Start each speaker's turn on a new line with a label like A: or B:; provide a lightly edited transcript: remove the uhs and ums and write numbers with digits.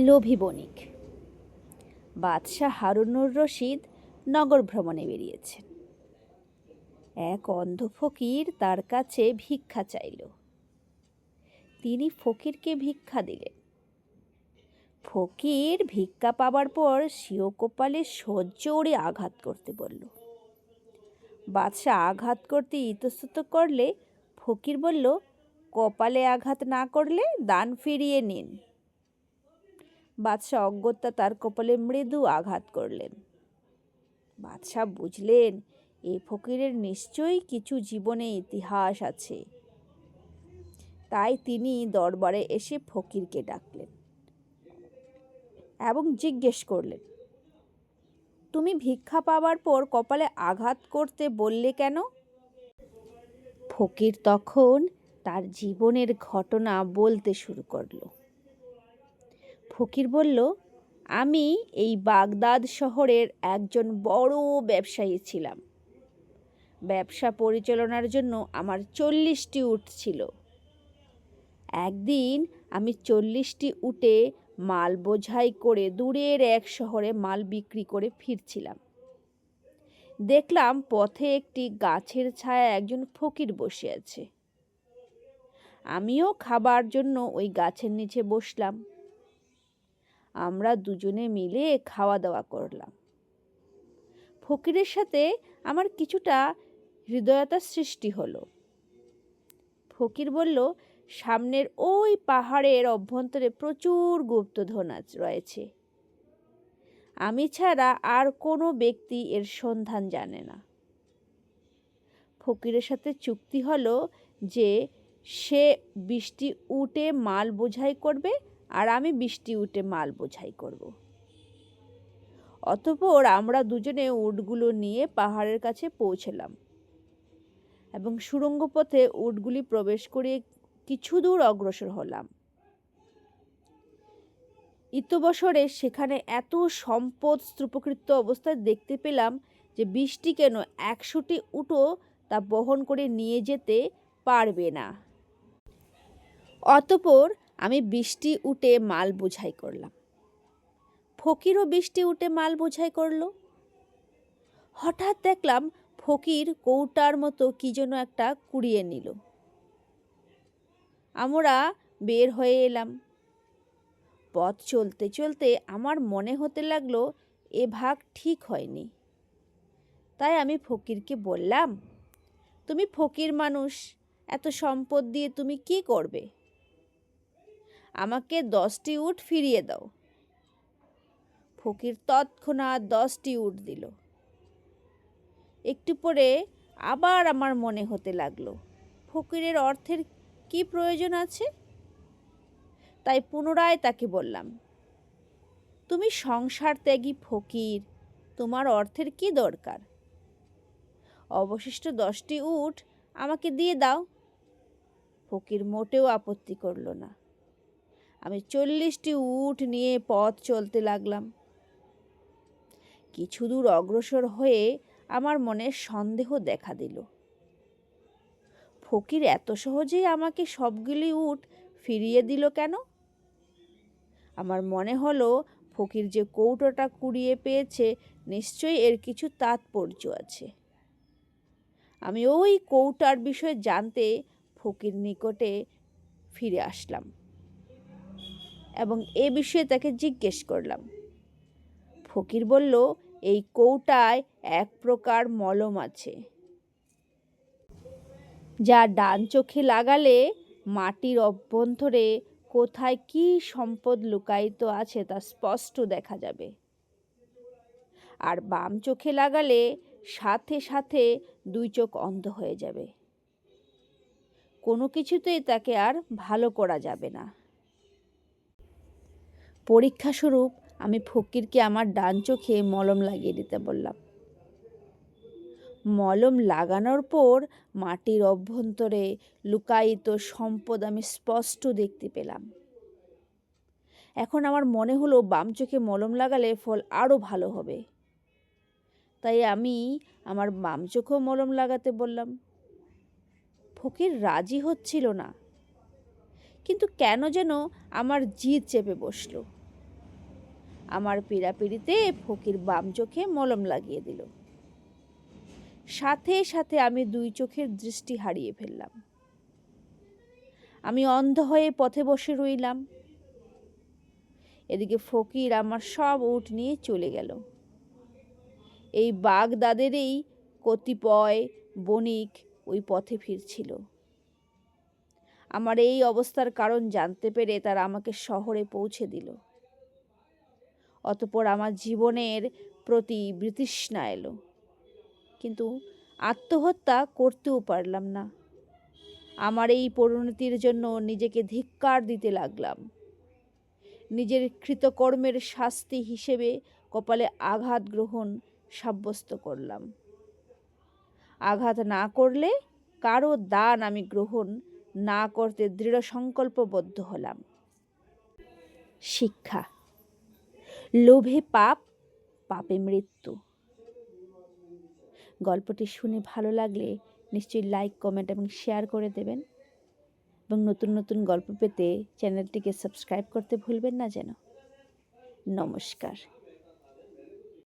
A: লোভী বণিক। বাদশাহ হারুনুর রশিদ নগর ভ্রমণে বেরিয়েছেন। এক অন্ধ ফকির তার কাছে ভিক্ষা চাইল। তিনি ফকিরকে ভিক্ষা দিলেন। ফকির ভিক্ষা পাবার পর স্বীয় কপালে সজোরে আঘাত করতে বলল। বাদশাহ আঘাত করতে ইতস্তত করলে ফকির বলল, কপালে আঘাত না করলে দান ফিরিয়ে নিন। বাদশাহ অগত্যা তার কপালে মৃদু আঘাত করলেন। বাদশাহ বুঝলেন এই ফকিরের নিশ্চয়ই কিছু জীবনে ইতিহাস আছে। তাই তিনি দরবারে এসে ফকিরকে ডাকলেন এবং জিজ্ঞেস করলেন, তুমি ভিক্ষা পাবার পর কপালে আঘাত করতে বললে কেন? ফকির তখন তার জীবনের ঘটনা বলতে শুরু করল। ফকির বলল, আমি এই বাগদাদ শহরের একজন বড় ব্যবসায়ী ছিলাম। ব্যবসা পরিচালনার জন্য আমার 40টি উট ছিল। একদিন আমি 40টি উটে মাল বোঝাই করে দূরের এক শহরে মাল বিক্রি করে ফিরছিলাম। দেখলাম পথে একটি গাছের ছায়ায় একজন ফকির বসে আছে। আমিও খাবার জন্য ওই গাছের নিচে বসলাম। আমরা দুজনে মিলে খাওয়া দাওয়া করলাম। ফকিরের সাথে আমার কিছুটা হৃদয়তার সৃষ্টি হলো। ফকির বলল, সামনের ওই পাহাড়ের অভ্যন্তরে প্রচুর গুপ্তধন রয়েছে। আমি ছাড়া আর কোনো ব্যক্তি এর সন্ধান জানে না। ফকিরের সাথে চুক্তি হলো যে সে 20টি উটে মাল বোঝাই করবে আর আমি 20টি উটে মাল বোঝাই করব। অতঃপর আমরা দুজনে উটগুলো নিয়ে পাহাড়ের কাছে পৌঁছলাম এবং সুড়ঙ্গ পথে উটগুলি প্রবেশ করে কিছু দূর অগ্রসর হলাম। ইতবসরে সেখানে এত সম্পদ স্তূপকৃত অবস্থায় দেখতে পেলাম যে 20টি কেন 100টি উটও তা বহন করে নিয়ে যেতে পারবে না। অতঃপর আমি 20টি উটে মাল বোঝাই করলাম। ফকিরও 20টি উটে মাল বোঝাই করল। হঠাৎ দেখলাম ফকির কৌটার মতো কি যেন একটা কুড়িয়ে নিল। আমরা বের হয়ে এলাম। পথ চলতে চলতে আমার মনে হতে লাগলো এ ভাগ ঠিক হয়নি। তাই আমি ফকিরকে বললাম, তুমি ফকির মানুষ, এত সম্পদ দিয়ে তুমি কি করবে? আমাকে 10টি উট ফিরিয়ে দাও। ফকির তৎক্ষণাৎ 10টি উট দিল। একটু পরে আবার আমার মনে হতে লাগলো ফকিরের অর্থের কি প্রয়োজন আছে। তাই পুনরায় তাকে বললাম, তুমি সংসার ত্যাগী ফকির, তোমার অর্থের কি দরকার? অবশিষ্ট 10টি উট আমাকে দিয়ে দাও। ফকির মোটেও আপত্তি করল না। আমি 40টি উট নিয়ে পথ চলতে লাগলাম। কিছু দূর অগ্রসর হয়ে আমার মনে সন্দেহ দেখা দিল। ফকির এত সহজেই আমাকে সবগুলি উট ফিরিয়ে দিল কেন? আমার মনে হলো ফকির যে কৌটোটা কুড়িয়ে পেয়েছে নিশ্চয়ই এর কিছু তাৎপর্য আছে। আমি ওই কৌটার বিষয়ে জানতে ফকির নিকটে ফিরে আসলাম এবং এ বিষয়ে তাকে জিজ্ঞেস করলাম। ফকির বলল, এই কৌটায় এক প্রকার মলম আছে, যা ডান চোখে লাগালে মাটির অভ্যন্তরে কোথায় কি সম্পদ লুকায়িত আছে তা স্পষ্ট দেখা যাবে, আর বাম চোখে লাগালে সাথে সাথে 2 চোখ অন্ধ হয়ে যাবে। কোনো কিছুতেই তাকে আর ভালো করা যাবে না। পরীক্ষাস্বরূপ আমি ফকিরকে আমার ডান চোখে মলম লাগিয়ে দিতে বললাম। মলম লাগানোর পর মাটির অভ্যন্তরে লুকায়িত সম্পদ আমি স্পষ্ট দেখতে পেলাম। এখন আমার মনে হলো বাম চোখে মলম লাগালে ফল আরও ভালো হবে। তাই আমি আমার বাম চোখেও মলম লাগাতে বললাম। ফকির রাজি হচ্ছিল না, কিন্তু কেন যেন আমার জিদ চেপে বসলো। আমার পীড়াপিড়িতে ফকির বাম চোখে মলম লাগিয়ে দিল। সাথে সাথে আমি 2 চোখের দৃষ্টি হারিয়ে ফেললাম। আমি অন্ধ হয়ে পথে বসে রইলাম। এদিকে ফকির আমার সব উট নিয়ে চলে গেল। এই বাগদাদেরই কতিপয় বণিক ওই পথে ফিরছিল। আমার এই অবস্থার কারণ জানতে পেরে তারা আমাকে শহরে পৌঁছে দিল। অতঃপর আমার জীবনের প্রতি বিতৃষ্ণা এলো, কিন্তু আত্মহত্যা করতেও পারলাম না। আমার এই পরিণতির জন্য নিজেকে ধিক্কার দিতে লাগলাম। নিজের কৃতকর্মের শাস্তি হিসেবে কপালে আঘাত গ্রহণ সাব্যস্ত করলাম। আঘাত না করলে কারো দান আমি গ্রহণ না করতে দৃঢ় সংকল্পবদ্ধ হলাম। শিক্ষা: লোভে পাপ, পাপে মৃত্যু। গল্পটি শুনে ভালো লাগলে নিশ্চয়ই লাইক, কমেন্ট এবং শেয়ার করে দেবেন, এবং নতুন নতুন গল্প পেতে চ্যানেলটিকে সাবস্ক্রাইব করতে ভুলবেন না যেন। নমস্কার।